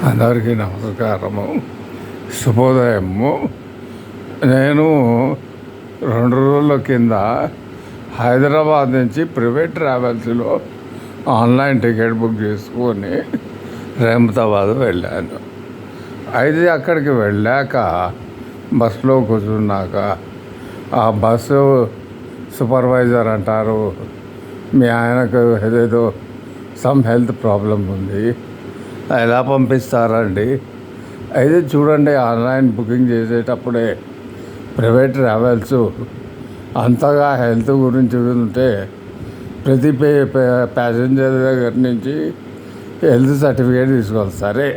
అందరికీ నమస్కారము, శుభోదయము. నేను 2 రోజుల కింద హైదరాబాద్ నుంచి ప్రైవేట్ ట్రావెల్స్లో ఆన్లైన్ టికెట్ బుక్ చేసుకొని రహమతాబాద్ వెళ్ళాను. అయితే అక్కడికి వెళ్ళాక బస్సులో కూర్చున్నాక ఆ బస్సు సూపర్వైజర్ అంటారు, మీ ఆయనకు ఏదేదో సమ్ హెల్త్ ప్రాబ్లం ఉంది, ఎలా పంపిస్తారండి? అయితే చూడండి, ఆన్లైన్ బుకింగ్ చేసేటప్పుడే ప్రైవేట్ ట్రావెల్స్ అంతగా హెల్త్ గురించి ఉంటే ప్రతి ప్యాసింజర్ దగ్గర నుంచి హెల్త్ సర్టిఫికేట్ తీసుకోవాలి. సరే,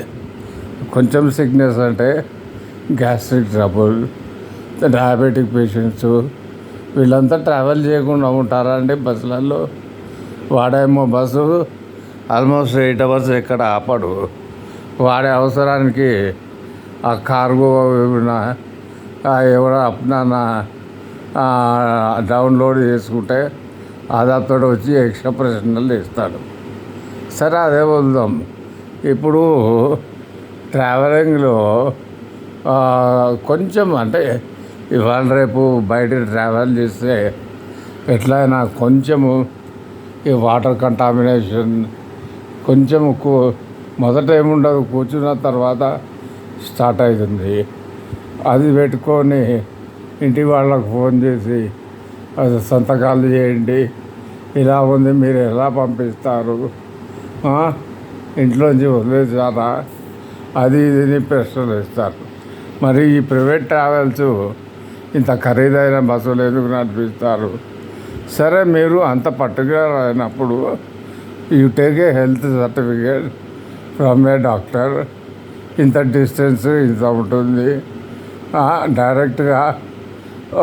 కొంచెం సిక్నెస్ అంటే గ్యాస్ట్రిక్ ట్రబుల్, డయాబెటిక్ పేషెంట్స్ వీళ్ళంతా ట్రావెల్ చేయకుండా ఉంటారా అండి బస్సులలో? వాడేమో బస్సు ఆల్మోస్ట్ 8 hours ఎక్కడ ఆపడు. వాడే అవసరానికి ఆ కార్గో ఎవరో అప్నా డౌన్లోడ్ చేసుకుంటే ఆధార్తో వచ్చి ఎక్స్ట్రా ప్రశ్నలు ఇస్తాడు. సరే, అదే వద్దాం. ఇప్పుడు ట్రావెలింగ్లో కొంచెం అంటే ఇవాళ రేపు బయట ట్రావెల్ చేస్తే ఎట్లయినా కొంచెము ఈ వాటర్ కంటామినేషన్ కొంచెం మొదట ఏముండదు, కూర్చున్న తర్వాత స్టార్ట్ అవుతుంది. అది పెట్టుకొని ఇంటి వాళ్ళకు ఫోన్ చేసి అది సంతకాలు చేయండి, ఇలా ఉంది, మీరు ఎలా పంపిస్తారు, ఇంట్లోంచి వదిలేసారా, అది ఇది ప్రశ్నలు ఇస్తారు. మరి ఈ ప్రైవేట్ ట్రావెల్స్ ఇంత ఖరీదైన బస్సులు ఎందుకు నడిపిస్తారు? సరే, మీరు అంత పర్టికులర్ అయినప్పుడు you take a health certificate from A doctor, ఇంత డిస్టెన్స్ ఇంత ఉంటుంది, డైరెక్ట్గా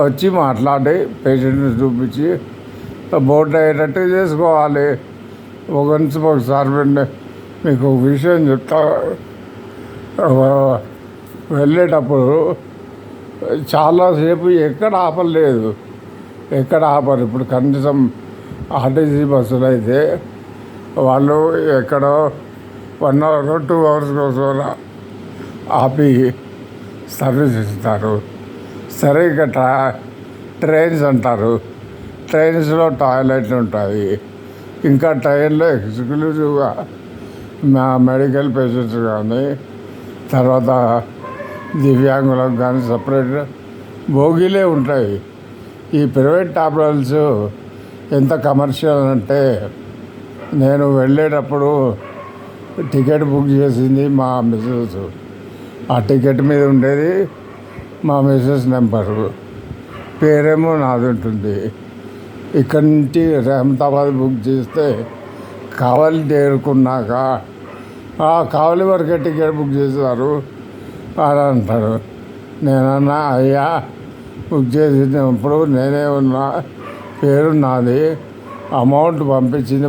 వచ్చి మాట్లాడి పేషెంట్ని చూపించి బోర్డు అయ్యేటట్టు చేసుకోవాలి. ఒకసారి మీకు విషయం చెప్తా. వెళ్ళేటప్పుడు చాలాసేపు ఎక్కడ ఆపలేదు, ఎక్కడ ఆపరు. ఇప్పుడు కనీసం ఆర్టీసీ బస్సులు అయితే వాళ్ళు ఎక్కడో 1 hour 2 hours కోసం ఆపి సర్వీస్ ఇస్తారు. సరే, ఇక ట్రైన్స్ అంటారు, ట్రైన్స్లో టాయిలెట్లు ఉంటాయి. ఇంకా ట్రైన్లో ఎగ్జిక్యూటివ్గా మెడికల్ పేషెంట్స్ కానీ తర్వాత దివ్యాంగులకు కానీ సపరేట్ బోగీలే ఉంటాయి. ఈ ప్రైవేట్ ట్రావెల్స్ ఎంత కమర్షియల్ అంటే, నేను వెళ్ళేటప్పుడు టికెట్ బుక్ చేసింది మా మిస్సెస్. ఆ టికెట్ మీద ఉండేది మా మిస్సెస్ నెంబరు, పేరేమో నాది ఉంటుంది. ఇక్కడి నుంచి రహమతాబాద్ బుక్ చేస్తే కావలి చేరుకున్నాక కావలి వరకే టికెట్ బుక్ చేశారు అని అంటారు. నేనన్నా, అయ్యా బుక్ చేసినప్పుడు నేనే ఉన్నా, పేరు నాది, అమౌంట్ పంపించింది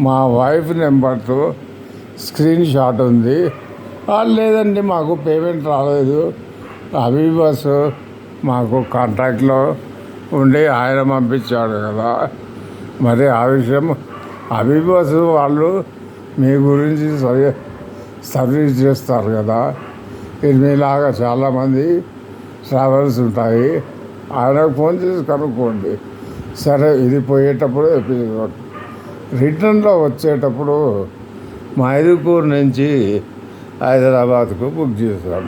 మా వైఫ్ నెంబర్తో స్క్రీన్ షాట్ ఉంది. లేదండి, మాకు పేమెంట్ రాలేదు, అభి బస్సు మాకు కాంట్రాక్ట్లో ఉండి ఆయన పంపించాడు కదా. మరి ఆ విషయం అభి బస్సు వాళ్ళు మీ గురించి సర్వీస్ చేస్తారు కదా. ఇది మీలాగా చాలామంది ట్రావెల్స్ ఉంటాయి, ఆయనకు ఫోన్ చేసి కనుక్కోండి. సరే, ఇది పోయేటప్పుడు ఎపిసోడ్. రిటర్న్లో వచ్చేటప్పుడు మైదుకూరు నుంచి హైదరాబాద్కు బుక్ చేశాం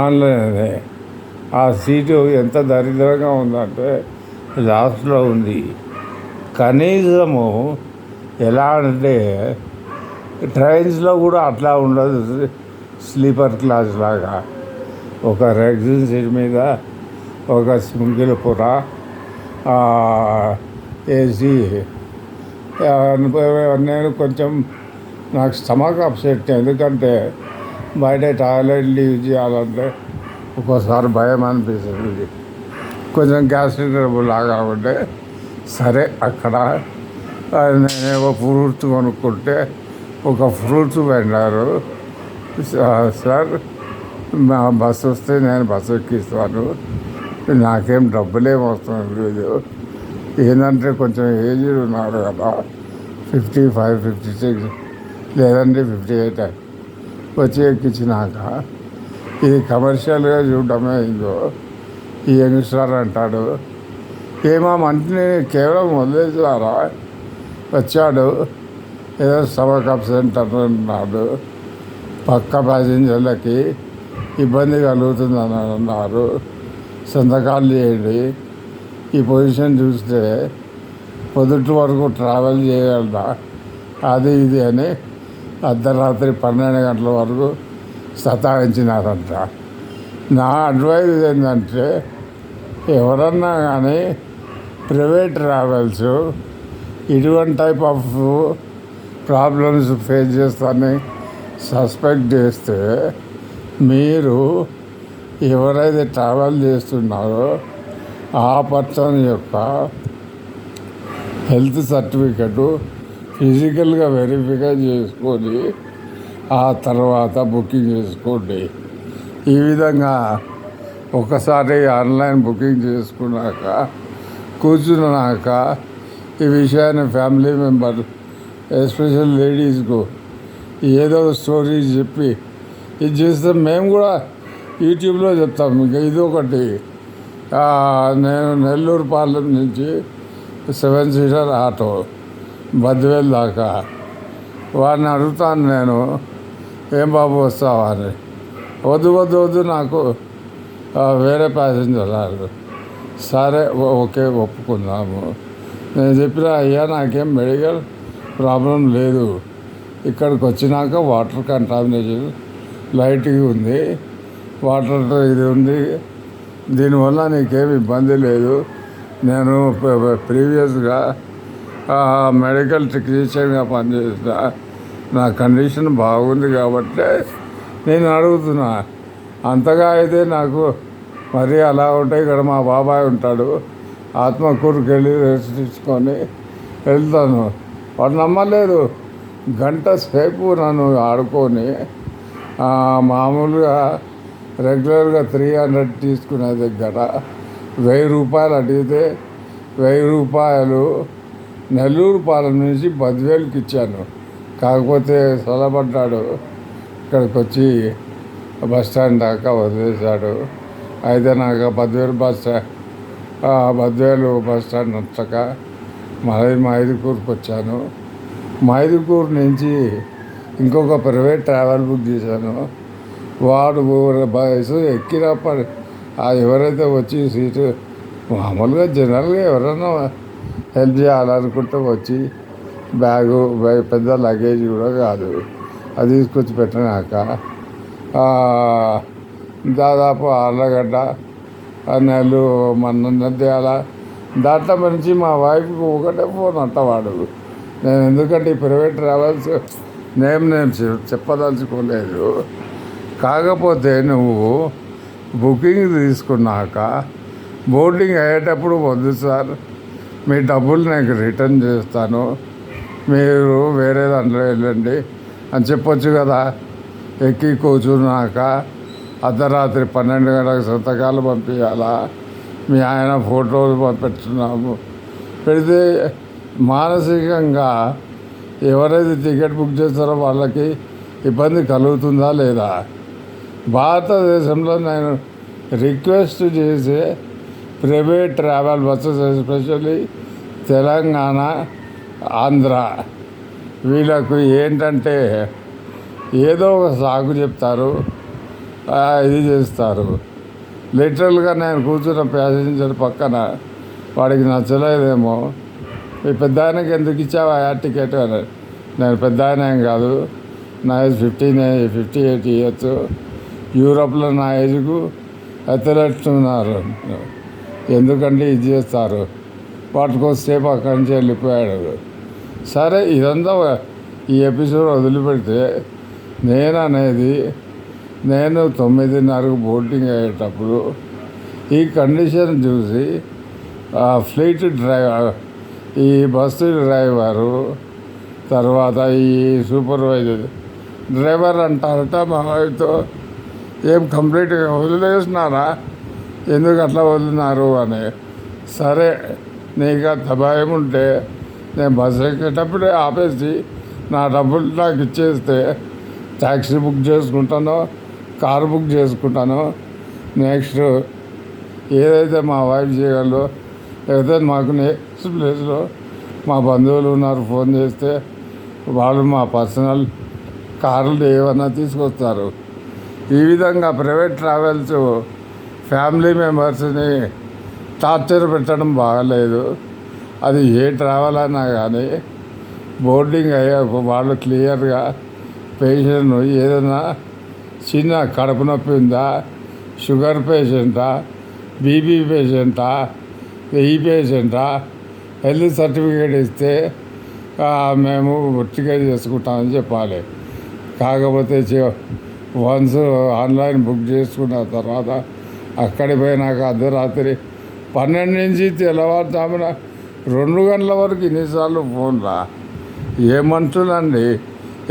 ఆన్లైన్లోనే. ఆ సీటు ఎంత దరిద్రంగా ఉందంటే లాస్ట్లో ఉంది. కనీసము ఎలా అంటే ట్రైన్స్లో కూడా అట్లా ఉండదు, స్లీపర్ క్లాస్ లాగా ఒక రెగ్జిన్ సీట్ మీద ఒక సింగిల్ పుర ఏసీ. నేను కొంచెం నాకు స్టమక్ అప్సెట్, ఎందుకంటే బయట టాయిలెట్లు యూజ్ చేయాలంటే ఒక్కోసారి భయం అనిపిస్తుంది, కొంచెం గ్యాస్ట్రిక్ ట్రబుల్ లాగా ఉంటే. సరే, అక్కడ నేనేవో ఫ్రూట్స్ కొనుక్కుంటే ఒక ఫ్రూట్స్ వెండారు, సార్ మా బస్సు వస్తే నేను బస్సు ఎక్కిస్తాను, నాకేం డబ్బులేం వస్తుంది లేదు, ఏంటంటే కొంచెం ఏజ్డ్ ఉన్నారు కదా, 55, 56 లేదంటే 58 వచ్చి ఎక్కించినాక ఇది కమర్షియల్గా చూడటమే ఇందో ఈ యంగ్స్టర్ అంటాడు, ఏమో మంత్ని కేవలం వదిలేసారా, వచ్చాడు ఏదో స్టమక్ అప్సెంట్ అంటున్నాడు, పక్క ప్యాసింజర్లకి ఇబ్బంది కలుగుతుందని అన్నారు, సంతకాలు చేయండి, ఈ పొజిషన్ చూస్తే పొద్దుటి వరకు ట్రావెల్ చేయగలరా, అది ఇది అని అర్ధరాత్రి 12 గంటల వరకు సతాయించినారంట. నా అడ్వైజ్ ఏంటంటే ఎవరన్నా కానీ ప్రైవేట్ ట్రావెల్స్ ఇటువంటి టైప్ ఆఫ్ ప్రాబ్లమ్స్ ఫేస్ చేస్తారని సస్పెక్ట్ చేస్తే మీరు ఎవరైతే ట్రావెల్ చేస్తున్నారో ఆ పర్సన్ యొక్క హెల్త్ సర్టిఫికెట్ ఫిజికల్గా వెరిఫై చేసుకొని ఆ తర్వాత బుకింగ్ చేసుకోండి. ఈ విధంగా ఒకసారి ఆన్లైన్ బుకింగ్ చేసుకున్నాక కూర్చున్నాక ఈ విషయాన్ని ఫ్యామిలీ మెంబర్ ఎస్పెషల్ లేడీస్కు ఏదో స్టోరీ చెప్పి ఇది చేస్తే మేము కూడా యూట్యూబ్లో చెప్తాం. ఇంకా ఇది ఒకటి, నేను నెల్లూరు పాలెం నుంచి 7 సీటర్ ఆటో బద్వేల్ దాకా వాడిని అడుగుతాను నేను, ఏం బాబు వస్తావా అని, వద్దు నాకు వేరే ప్యాసింజర్ రాదు. సరే ఓకే ఒప్పుకుందాము. నేను చెప్పిన అయ్యా నాకేం మెడికల్ ప్రాబ్లం లేదు, ఇక్కడికి వచ్చినాక వాటర్ కంటామినేషన్ లైట్గా ఉంది, వాటర్ ఇది ఉంది, దీనివల్ల నీకేం ఇబ్బంది లేదు, నేను ప్రీవియస్గా మెడికల్ టెక్నీషియన్గా పనిచేసిన నా కండిషన్ బాగుంది కాబట్టి నేను అడుగుతున్నా. అంతగా అయితే నాకు మరీ అలా ఉంటే ఇక్కడ మా బాబాయ్ ఉంటాడు, ఆత్మకూరుకి వెళ్ళి రెస్ట్ తీసుకొని వెళ్తాను. వాడు నమ్మలేదు, గంట సేపు నన్ను ఆడుకొని మామూలుగా రెగ్యులర్గా 300 తీసుకునే దగ్గర 1000 రూపాయలు అడిగితే 1000 రూపాయలు నెల్లూరు పాలెం నుంచి బద్వేలుకి ఇచ్చాను. కాకపోతే సలబడ్డాడు, ఇక్కడికి వచ్చి బస్ స్టాండ్ దాకా వదిలేశాడు. అయితే నాకు బద్వేలు బస్ స్టాండ్ నచ్చక మళ్ళీ మైదుకూరుకి వచ్చాను. మైదుకూరు నుంచి ఇంకొక ప్రైవేట్ ట్రావెల్ బుక్ చేశాను. వాడు బస్సు ఎక్కినప్పుడు ఎవరైతే వచ్చి సీటు మామూలుగా జనరల్గా ఎవరైనా హెల్ప్ చేయాలనుకుంటే వచ్చి బ్యాగు పెద్ద లగేజ్ కూడా కాదు, అది తీసుకొచ్చి పెట్టినాక దాదాపు ఆర్లగడ్డ నెల్లు నంద్యాల దాంట్లో నుంచి మా వైఫ్కి ఒకటే ఫోన్ అంటవాడు. నేను ఎందుకంటే ఈ ప్రైవేట్ ట్రావెల్స్ నేను చెప్పదలుచుకోలేదు. కాకపోతే నువ్వు బుకింగ్ తీసుకున్నాక బోర్డింగ్ అయ్యేటప్పుడు వద్దు సార్, మీ డబ్బులు నాకు రిటర్న్ చేస్తాను, మీరు వేరే దాంట్లో వెళ్ళండి అని చెప్పొచ్చు కదా. ఎక్కి కూర్చున్నాక అర్ధరాత్రి 12 గంటలకు సంతకాలు పంపించాలా, మీ ఆయన ఫోటోలు పంపిస్తున్నాము పెడితే మానసికంగా ఎవరైతే టికెట్ బుక్ చేస్తారో వాళ్ళకి ఇబ్బంది కలుగుతుందా లేదా? భారతదేశంలో నేను రిక్వెస్ట్ చేసే private travel buses especially Telangana, Andhra వీళ్ళకు ఏంటంటే ఏదో ఒక సాకు చెప్తారు, ఇది చేస్తారు. లిటరల్గా నేను కూర్చున్న ప్యాసింజర్ పక్కన వాడికి నచ్చలేదేమో, ఈ పెద్ద ఆయనకి ఎందుకు ఇచ్చావా టికెట్ అని. నేను పెద్ద ఆయన ఏం కాదు, నా ఏజ్ 58 ఇయర్స్. యూరోప్లో నా ఏజ్కు అథ్లెట్స్ ఉన్నారు, ఎందుకంటే ఇది చేస్తారు. వాటికొసేపు అక్కడి నుంచి వెళ్ళిపోయాడు. సరే ఇదంతా ఈ ఎపిసోడ్ వదిలిపెడితే నేను 9:30కు బోటింగ్ అయ్యేటప్పుడు ఈ కండిషన్ చూసి ఫ్లైట్ డ్రైవర్, ఈ బస్సు డ్రైవరు, తర్వాత ఈ సూపర్వైజర్ డ్రైవర్ అంటారట మా వైఫ్తో, ఏం కంప్లీట్గా వదిలేసినారా, ఎందుకు అట్లా వదిలినారు అని. సరే నీకు అంత భయం ఉంటే నేను బస్సు ఎక్కేటప్పుడే ఆపేసి నా డబ్బులు నాకు ఇచ్చేస్తే ట్యాక్సీ బుక్ చేసుకుంటానో, కారు బుక్ చేసుకుంటానో, నెక్స్ట్ ఏదైతే మా వైఫ్ చేయగలరో, లేకపోతే మాకు నెక్స్ట్ ప్లేస్లో మా బంధువులు ఉన్నారు, ఫోన్ చేస్తే వాళ్ళు మా పర్సనల్ కార్లు ఏమన్నా తీసుకొస్తారు. ఈ విధంగా ప్రైవేట్ ట్రావెల్స్ ఫ్యామిలీ మెంబర్స్ని టార్చర్ పెట్టడం బాగలేదు. అది ఏ ట్రావెల్ అయినా కానీ బోర్డింగ్ అయ్యాక వాళ్ళు క్లియర్గా పేషెంట్ ఏదైనా చిన్న కడుపు నొప్పి ఉందా, షుగర్ పేషెంటా, బీపీ పేషెంటా, ఈ పేషెంటా, హెల్త్ సర్టిఫికేట్ ఇస్తే మేము టికెట్ చేసుకుంటామని చెప్పాలి. కాకపోతే వన్స్ ఆన్లైన్ బుక్ చేసుకున్న తర్వాత అక్కడికి పోయినాక అర్ధరాత్రి 12 నుంచి తెల్లవారుజామున 2 గంటల వరకు ఇన్నిసార్లు ఫోన్లా. ఏ మనుషులండి?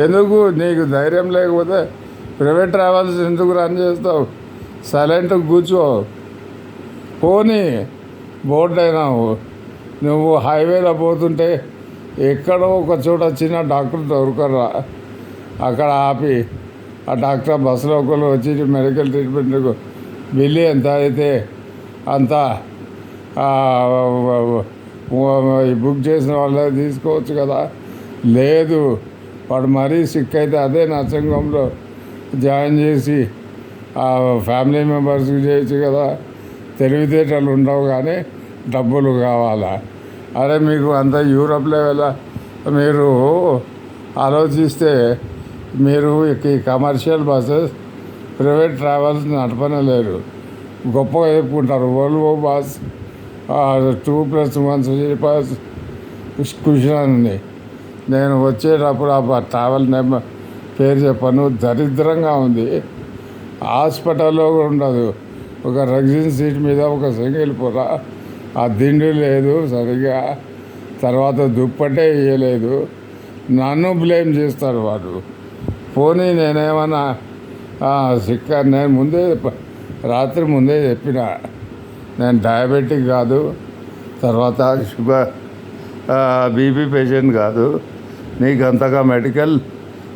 ఎందుకు నీకు ధైర్యం లేకపోతే ప్రైవేట్ ట్రావెల్స్ ఎందుకు రన్ చేస్తావు? సైలెంట్గా కూర్చో. పోనీ బోర్డు అయినావు, నువ్వు హైవేలో పోతుంటే ఎక్కడో ఒక చోట చిన్న డాక్టర్ దొరకరా, అక్కడ ఆపి ఆ డాక్టర్ బస్సులో ఒకరు వచ్చి మెడికల్ ట్రీట్మెంట్కు బిల్లు ఎంత అయితే అంత బుక్ చేసిన వాళ్ళే తీసుకోవచ్చు కదా. లేదు, వాడు మరీ సిక్ అయితే అదే నర్సింగ్ హోమ్లో జాయిన్ చేసి ఫ్యామిలీ మెంబర్స్కి చేయొచ్చు కదా. తెలివితేటలు ఉండవు కానీ డబ్బులు కావాలా? అరే మీకు అంత యూరప్ లెవెల్ మీరు ఆలోచిస్తే మీరు ఈ కమర్షియల్ బస్సెస్ ప్రైవేట్ ట్రావెల్స్ నడపనలేరు. గొప్పగా చెప్పుకుంటారు వోల్వో బస్ 2+1 స్లీపర్స్ కుషన్ ఉంది. నేను వచ్చేటప్పుడు ఆ ట్రావెల్ నెంబర్ పేరు చెప్పాను, దరిద్రంగా ఉంది. హాస్పిటల్లో కూడా ఉండదు. ఒక రగ్జిన్ సీట్ మీద ఒక సింగిల్ పొర, ఆ దిండు లేదు సరిగా, తర్వాత దుప్పటే వేయలేదు. నన్ను బ్లేమ్ చేస్తారు వాడు. పోనీ నేనేమన్నా నేను రాత్రి ముందే చెప్పిన, నేను డయాబెటిక్ కాదు, తర్వాత షుగర్ బీపీ పేషెంట్ కాదు, నీకు అంతగా మెడికల్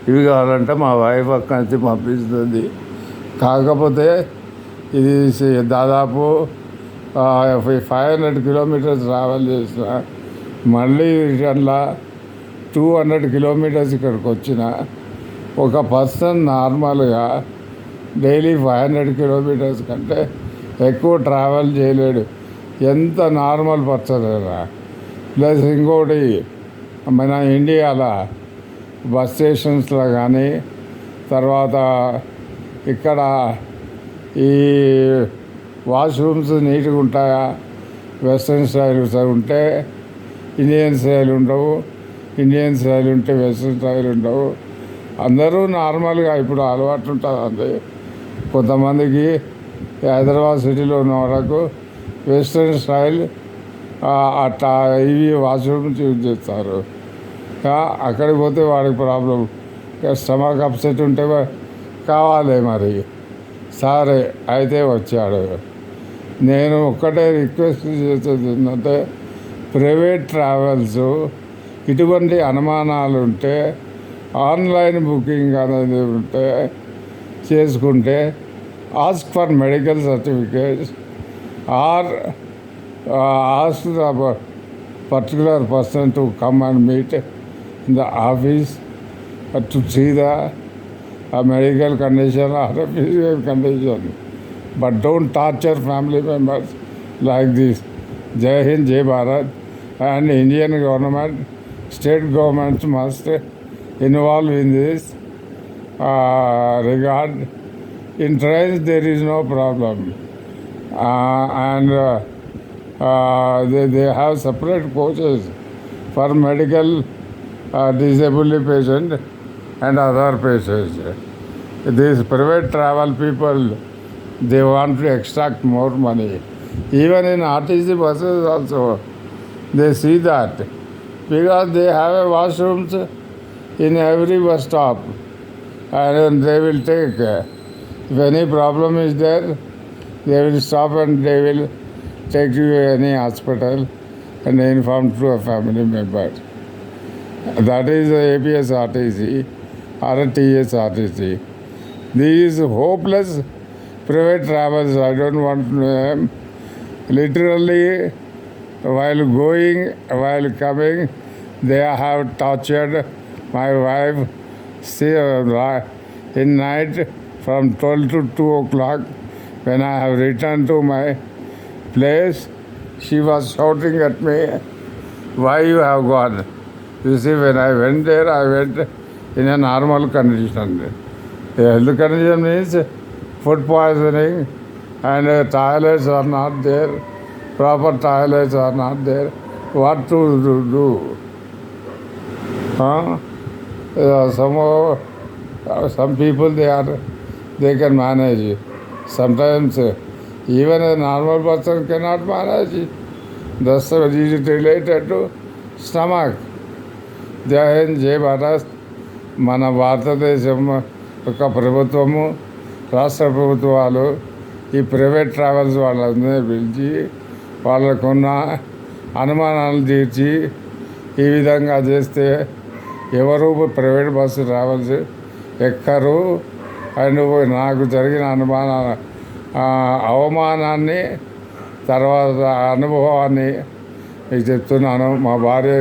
ఇవి కావాలంటే మా వైఫ్ అక్కడి నుంచి పంపిస్తుంది. కాకపోతే ఇది దాదాపు 500 కిలోమీటర్స్ ట్రావెల్ చేసిన, మళ్ళీ రిటర్న్లా 200 కిలోమీటర్స్ ఇక్కడికి వచ్చిన. ఒక పర్సన్ నార్మల్గా డైలీ 500 కిలోమీటర్స్ కంటే ఎక్కువ ట్రావెల్ చేయలేడు. ఎంత నార్మల్ పర్సన్ అయినా. ప్లస్ ఇంకోటి, మన ఇండియాలో బస్ స్టేషన్స్లో కానీ, తర్వాత ఇక్కడ ఈ వాష్రూమ్స్ నీట్గా ఉంటాయా? వెస్ట్రన్ స్టైల్ ఉంటే ఇండియన్ స్టైల్ ఉండవు, ఇండియన్ స్టైల్ ఉంటే వెస్ట్రన్ స్టైల్ ఉండవు. అందరూ నార్మల్గా ఇప్పుడు అలవాటు ఉంటుంది. కొంతమందికి హైదరాబాద్ సిటీలో ఉన్న వరకు వెస్ట్రన్ స్టైల్ అట్లా ఇవి వాష్రూమ్స్ యూజ్ చేస్తారు. అక్కడికి పోతే వాడికి ప్రాబ్లం, స్టమక్ అప్సెట్ ఉంటే కావాలి. మరి సరే అయితే వచ్చాడు. నేను ఒక్కటే రిక్వెస్ట్ చేసేది ఏంటంటే, ప్రైవేట్ ట్రావెల్స్ ఇటువంటి అనుమానాలు ఉంటే ఆన్లైన్ బుకింగ్ అనేది ఉంటే చేసుకుంటే ask for medical certificates or ask the particular person to come and meet in the office to see the medical condition or a physical condition. But don't torture family members like this. Jai Hind, Jai Bharat. And Indian government, state governments must involve in this regard. In trains there is no problem. And they have separate coaches for medical disability patient and other patients. These private travel people, they want to extract more money. Even in RTC buses also, they see that, because they have a washrooms in every bus stop, and they will take, if any problem is there, they will stop and they will take you to any hospital and inform to a family member. That is APSRTC or TSRTC. These hopeless private travels, I don't want to name, literally while going, while coming, they have tortured my wife in night from 12 to 2 o'clock. When I have returned to my place, she was shouting at me, why you have gone? You see, when I went there, I went in a normal condition. A health condition means food poisoning and toilets are not there, proper toilets are not there. What to do? Huh? Some people they can manage. Sometimes even a normal person cannot manage. Thus it is related to stomach. జై హింద్ జై భారత్. మన భారతదేశం యొక్క ప్రభుత్వము, రాష్ట్ర ప్రభుత్వాలు ఈ private travels వాళ్ళందరినీ పిలిచి వాళ్ళకున్న అనుమానాలు తీర్చి ఈ విధంగా చేస్తే ఎవరు ప్రైవేట్ బస్సు ట్రావెల్స్ ఎక్కరు. అండ్ నాకు జరిగిన అవమానాన్ని తర్వాత అనుభవాన్ని మీకు చెప్తున్నాను. మా భార్య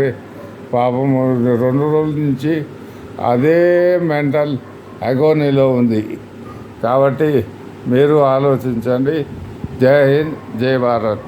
పాపం 2 రోజుల నుంచి అదే మెంటల్ అగోనీలో ఉంది. కాబట్టి మీరు ఆలోచించండి. జై హింద్ జై భారత్.